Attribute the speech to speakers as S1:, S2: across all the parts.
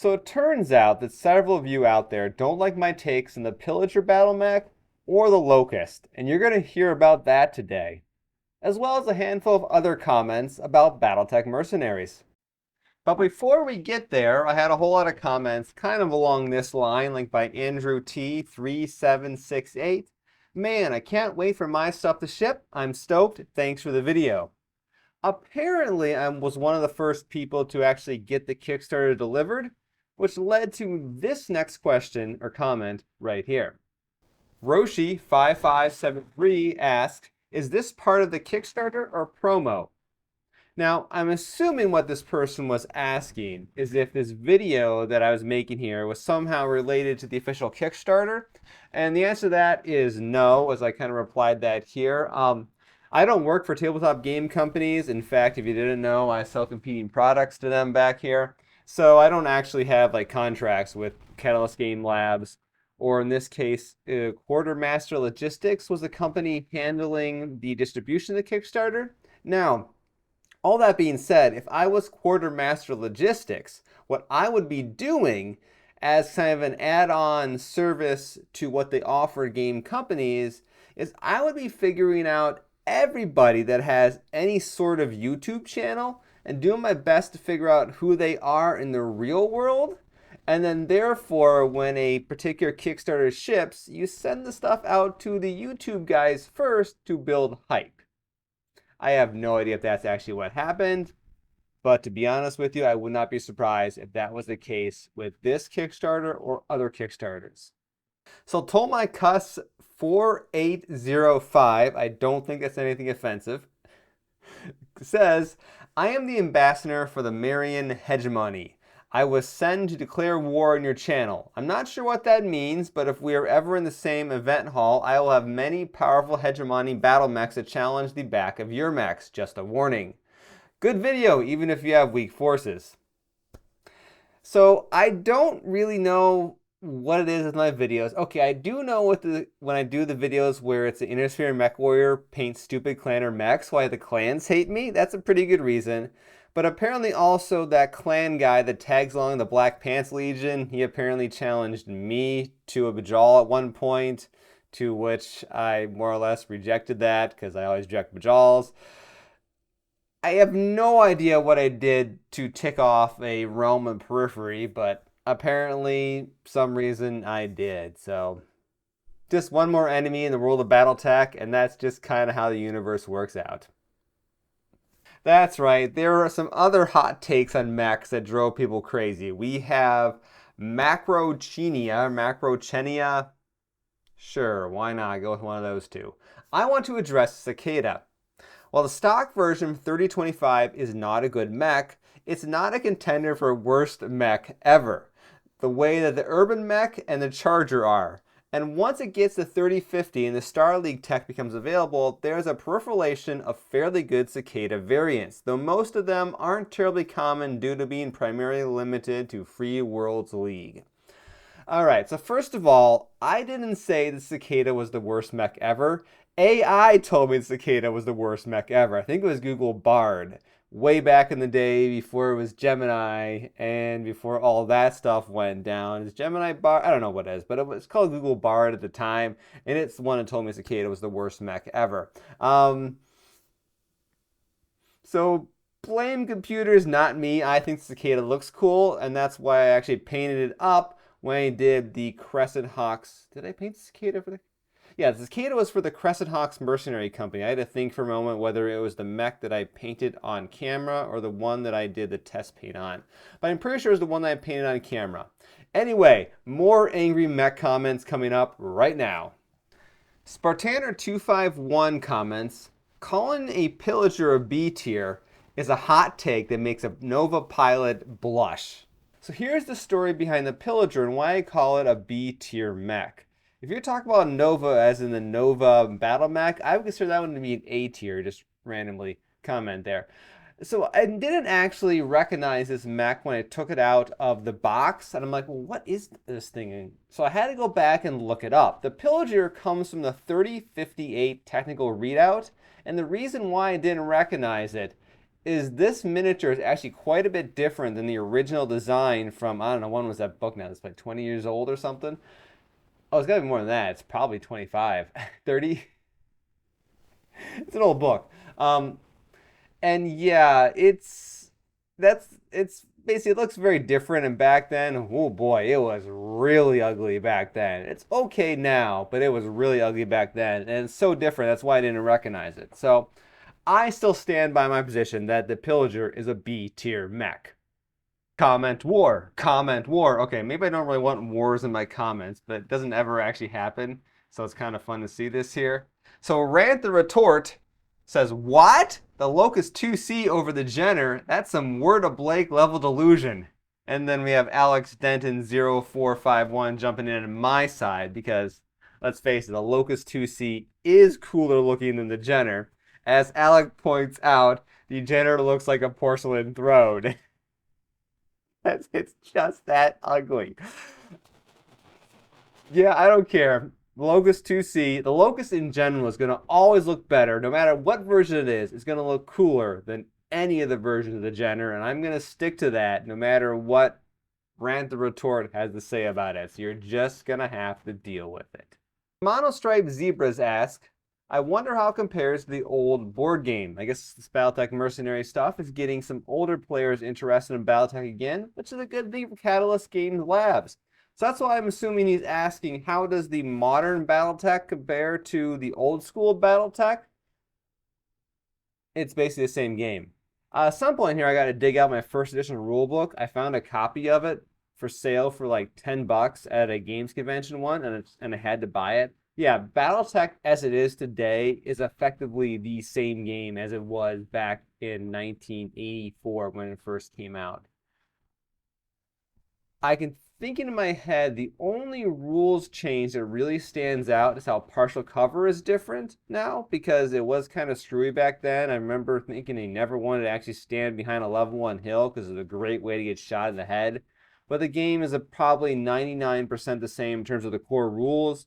S1: So it turns out that several of you out there don't like my takes on the Pillager battle mech or the LOCUST, and you're going to hear about that today, as well as a handful of other comments about Battletech Mercenaries. But before we get there, I had a whole lot of comments kind of along this line, like by Andrew T3768. Man, I can't wait for my stuff to ship. I'm stoked. Thanks for the video. Apparently, I was one of the first people to actually get the Kickstarter delivered, which led to this next question or comment right here. Roshi5573 asked, is this part of the Kickstarter or promo? Now, I'm assuming what this person was asking is if this video that I was making here was somehow related to the official Kickstarter. And the answer to that is no, as I kind of replied that here. I don't work for tabletop game companies. In fact, if you didn't know, I sell competing products to them back here. So I don't actually have like contracts with Catalyst Game Labs, or in this case, Quartermaster Logistics was the company handling the distribution of the Kickstarter. Now, all that being said, if I was Quartermaster Logistics, what I would be doing as kind of an add-on service to what they offer game companies is I would be figuring out everybody that has any sort of YouTube channel and doing my best to figure out who they are in the real world. And then therefore, when a particular Kickstarter ships, you send the stuff out to the YouTube guys first to build hype. I have no idea if that's actually what happened, but to be honest with you, I would not be surprised if that was the case with this Kickstarter or other Kickstarters. So Tolmai Cuss 4805, I don't think that's anything offensive, says, I am the ambassador for the Marian hegemony. I was sent to declare war on your channel. I'm not sure what that means, but if we are ever in the same event hall, I will have many powerful hegemony battle mechs that challenge the back of your mechs. Just a warning. Good video, even if you have weak forces. So I don't really know what it is with my videos. Okay, I do know when I do the videos where it's an Intersphere Mech Warrior paints stupid clan or mechs, why the clans hate me. That's a pretty good reason. But apparently also that clan guy that tags along the Black Pants Legion, he apparently challenged me to a Bajal at one point, to which I more or less rejected that because I always reject Bajals. I have no idea what I did to tick off a realm and periphery, but apparently some reason I did. So just one more enemy in the world of Battletech, and that's just kind of how the universe works out. That's right, there are some other hot takes on mechs that drove people crazy. We have Macrochenia. Sure, why not? Go with one of those two. I want to address Cicada. While the stock version 3025 is not a good mech, it's not a contender for worst mech ever, the way that the Urban Mech and the Charger are. And once it gets to 3050 and the Star League tech becomes available, there's a proliferation of fairly good Cicada variants, though most of them aren't terribly common due to being primarily limited to Free Worlds League. Alright, so first of all, I didn't say the Cicada was the worst mech ever. AI told me the Cicada was the worst mech ever. I think it was Google Bard. Way back in the day before it was Gemini and before all that stuff went down. Is Gemini Bard? I don't know what it is, but it was called Google Bard at the time, and it's the one that told me Cicada was the worst mech ever. So blame computers, not me. I think Cicada looks cool, and that's why I actually painted it up when I did the Crescent Hawks. Did I paint Cicada for the... Yeah, the Cicada was for the Crescent Hawks Mercenary Company. I had to think for a moment whether it was the mech that I painted on camera or the one that I did the test paint on. But I'm pretty sure it was the one that I painted on camera. Anyway, more angry mech comments coming up right now. Spartaner251 comments, calling a Pillager a B tier is a hot take that makes a Nova pilot blush. So here's the story behind the Pillager and why I call it a B tier mech. If you're talking about Nova as in the Nova battle mech, I would consider that one to be an A tier, just randomly comment there. So I didn't actually recognize this mech when I took it out of the box, and I'm like, well, what is this thing? So I had to go back and look it up. The Pillager comes from the 3058 technical readout, and the reason why I didn't recognize it is this miniature is actually quite a bit different than the original design from, I don't know, when was that book now? It's like 20 years old or something. Oh, it's got to be more than that. It's probably 25, 30. It's an old book. And yeah, it's basically, it looks very different. And back then, oh boy, it was really ugly back then. It's okay now, but it was really ugly back then, and it's so different. That's why I didn't recognize it. So I still stand by my position that the Pillager is a B tier mech. Comment war, comment war. Okay, maybe I don't really want wars in my comments, but it doesn't ever actually happen. So it's kind of fun to see this here. So Rant the Retort says, what? The Locust 2C over the Jenner? That's some Word of Blake level delusion. And then we have Alex Denton 0451 jumping in on my side because, let's face it, the Locust 2C is cooler looking than the Jenner. As Alec points out, the Jenner looks like a porcelain throne. It's just that ugly. Yeah, I don't care. Locust 2C, the Locust in general is going to always look better. No matter what version it is, it's going to look cooler than any of the versions of the Jenner, and I'm going to stick to that no matter what Rant the Retort has to say about it. So you're just going to have to deal with it. Monostripe Zebras ask, I wonder how it compares to the old board game. I guess this Battletech Mercenary stuff is getting some older players interested in Battletech again, which is a good thing for Catalyst Games Labs. So that's why I'm assuming he's asking, how does the modern Battletech compare to the old school Battletech? It's basically the same game. At some point here, I got to dig out my first edition rulebook. I found a copy of it for sale for like $10 at a games convention one, and I had to buy it. Yeah, Battletech as it is today is effectively the same game as it was back in 1984 when it first came out. I can think in my head the only rules change that really stands out is how partial cover is different now, because it was kind of screwy back then. I remember thinking they never wanted to actually stand behind a level 1 hill because it was a great way to get shot in the head. But the game is probably 99% the same in terms of the core rules.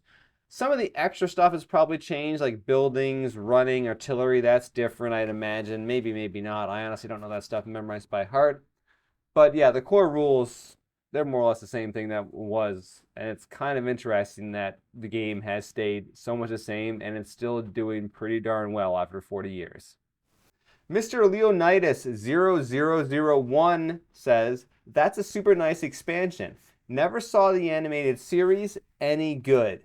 S1: Some of the extra stuff has probably changed, like buildings, running, artillery. That's different, I'd imagine. Maybe, maybe not. I honestly don't know that stuff memorized by heart. But yeah, the core rules, they're more or less the same thing that was. And it's kind of interesting that the game has stayed so much the same, and it's still doing pretty darn well after 40 years. Mr. Leonidas 0001 says, that's a super nice expansion. Never saw the animated series. Any good?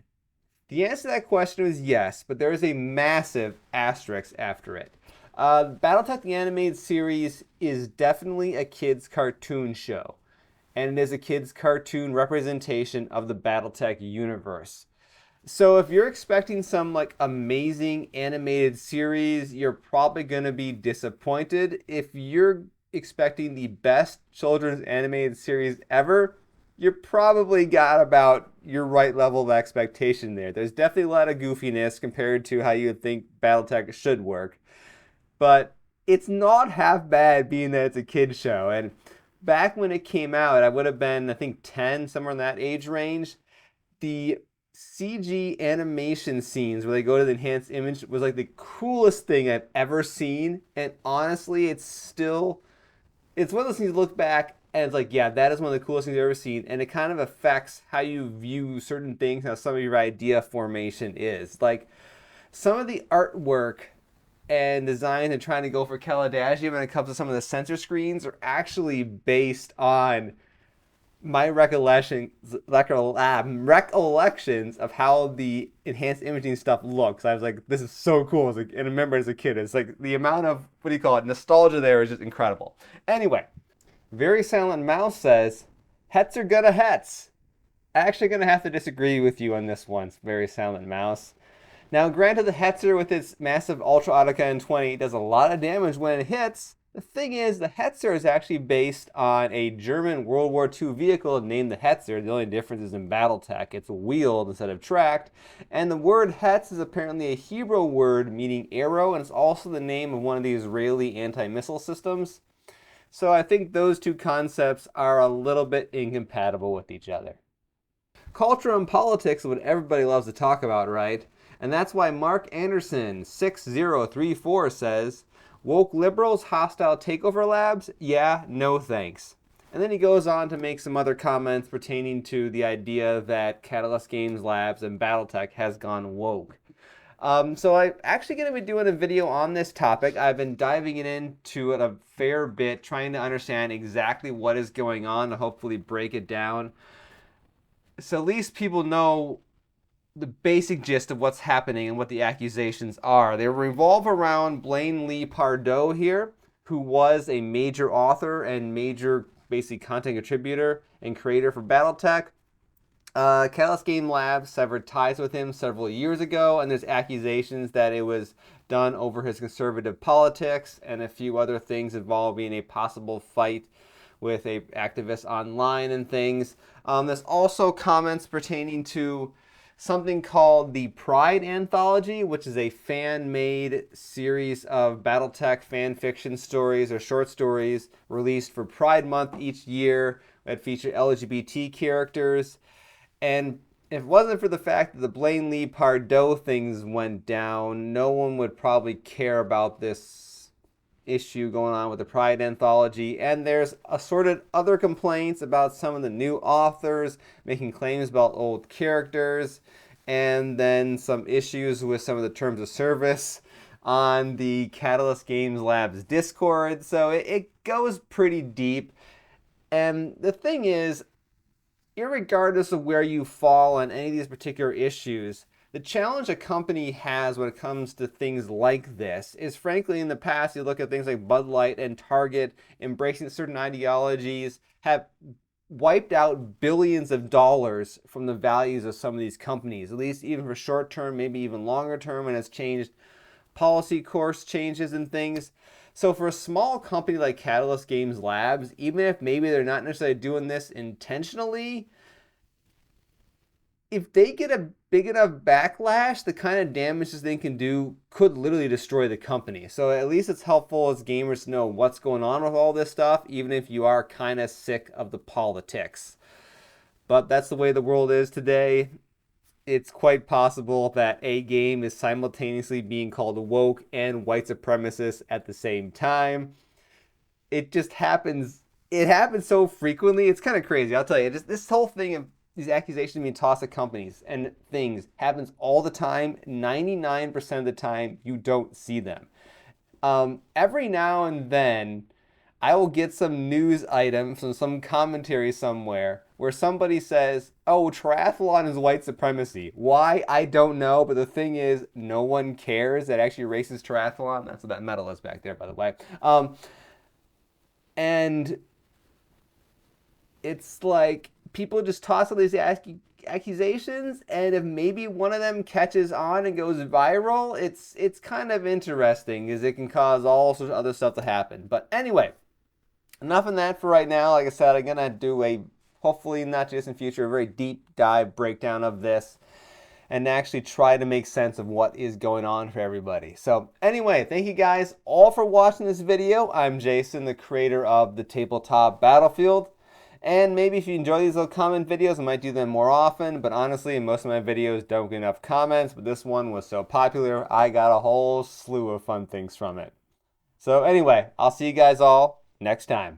S1: The answer to that question is yes, but there is a massive asterisk after it. Battletech the Animated Series is definitely a kid's cartoon show, and it is a kid's cartoon representation of the Battletech universe. So if you're expecting some like amazing animated series, you're probably going to be disappointed. If you're expecting the best children's animated series ever, you probably got about your right level of expectation there. There's definitely a lot of goofiness compared to how you would think Battletech should work. But it's not half bad being that it's a kid's show. And back when it came out, I would have been, I think, 10, somewhere in that age range. The CG animation scenes where they go to the enhanced image was like the coolest thing I've ever seen. And honestly, it's one of those things you look back and it's like, yeah, that is one of the coolest things I've ever seen. And it kind of affects how you view certain things, how some of your idea formation is. Like, some of the artwork and design and trying to go for Caladagia when it comes to some of the sensor screens are actually based on my recollections of how the enhanced imaging stuff looks. I was like, this is so cool. And I remember as a kid, it's like the amount of, nostalgia there is just incredible. Anyway. Very Silent Mouse says, Hetzer gonna Hetz. Actually gonna have to disagree with you on this one, Very Silent Mouse. Now, granted, the Hetzer with its massive Ultra Audica N20 does a lot of damage when it hits. The thing is, the Hetzer is actually based on a German World War II vehicle named the Hetzer. The only difference is in Battletech. It's wheeled instead of tracked. And the word Hetz is apparently a Hebrew word meaning arrow, and it's also the name of one of the Israeli anti-missile systems. So I think those two concepts are a little bit incompatible with each other. Culture and politics is what everybody loves to talk about, right? And that's why Mark Anderson 6034 says, Woke liberals, hostile takeover labs? Yeah, no thanks. And then he goes on to make some other comments pertaining to the idea that Catalyst Games Labs and Battletech has gone woke. So I'm actually going to be doing a video on this topic. I've been diving into it a fair bit, trying to understand exactly what is going on and hopefully break it down. So at least people know the basic gist of what's happening and what the accusations are. They revolve around Blaine Lee Pardoe here, who was a major author and major basically content contributor and creator for Battletech. Catalyst Game Labs severed ties with him several years ago, and there's accusations that it was done over his conservative politics and a few other things involving a possible fight with a activist online and things. There's also comments pertaining to something called the Pride Anthology, which is a fan-made series of Battletech fan fiction stories or short stories released for Pride Month each year that feature LGBT characters. And if it wasn't for the fact that the Blaine Lee Pardoe things went down, no one would probably care about this issue going on with the Pride Anthology. And there's assorted other complaints about some of the new authors making claims about old characters, and then some issues with some of the terms of service on the Catalyst Games Labs Discord. So it goes pretty deep. And the thing is, irregardless of where you fall on any of these particular issues, the challenge a company has when it comes to things like this is, frankly, in the past, you look at things like Bud Light and Target embracing certain ideologies, have wiped out billions of dollars from the values of some of these companies, at least even for short term, maybe even longer term, and has changed policy course changes and things. So for a small company like Catalyst Games Labs, even if maybe they're not necessarily doing this intentionally, if they get a big enough backlash, the kind of damages they can do could literally destroy the company. So at least it's helpful as gamers to know what's going on with all this stuff, even if you are kind of sick of the politics. But that's the way the world is today. It's quite possible that a game is simultaneously being called woke and white supremacist at the same time. It just happens. It happens so frequently. It's kind of crazy. I'll tell you. Just this whole thing of these accusations being tossed at companies and things happens all the time. 99% of the time, you don't see them. Every now and then, I will get some news item from some commentary somewhere where somebody says, oh, triathlon is white supremacy. Why? I don't know. But the thing is, no one cares that actually races triathlon. That's what that medal is back there, by the way. And it's like people just toss all these accusations, and if maybe one of them catches on and goes viral, it's kind of interesting because it can cause all sorts of other stuff to happen. But anyway, enough of that for right now. Like I said, I'm going to do a, hopefully not just in future, a very deep dive breakdown of this and actually try to make sense of what is going on for everybody. So anyway, thank you guys all for watching this video. I'm Jason, the creator of the Tabletop Battlefield. And maybe if you enjoy these little comment videos, I might do them more often. But honestly, most of my videos don't get enough comments. But this one was so popular, I got a whole slew of fun things from it. So anyway, I'll see you guys all next time.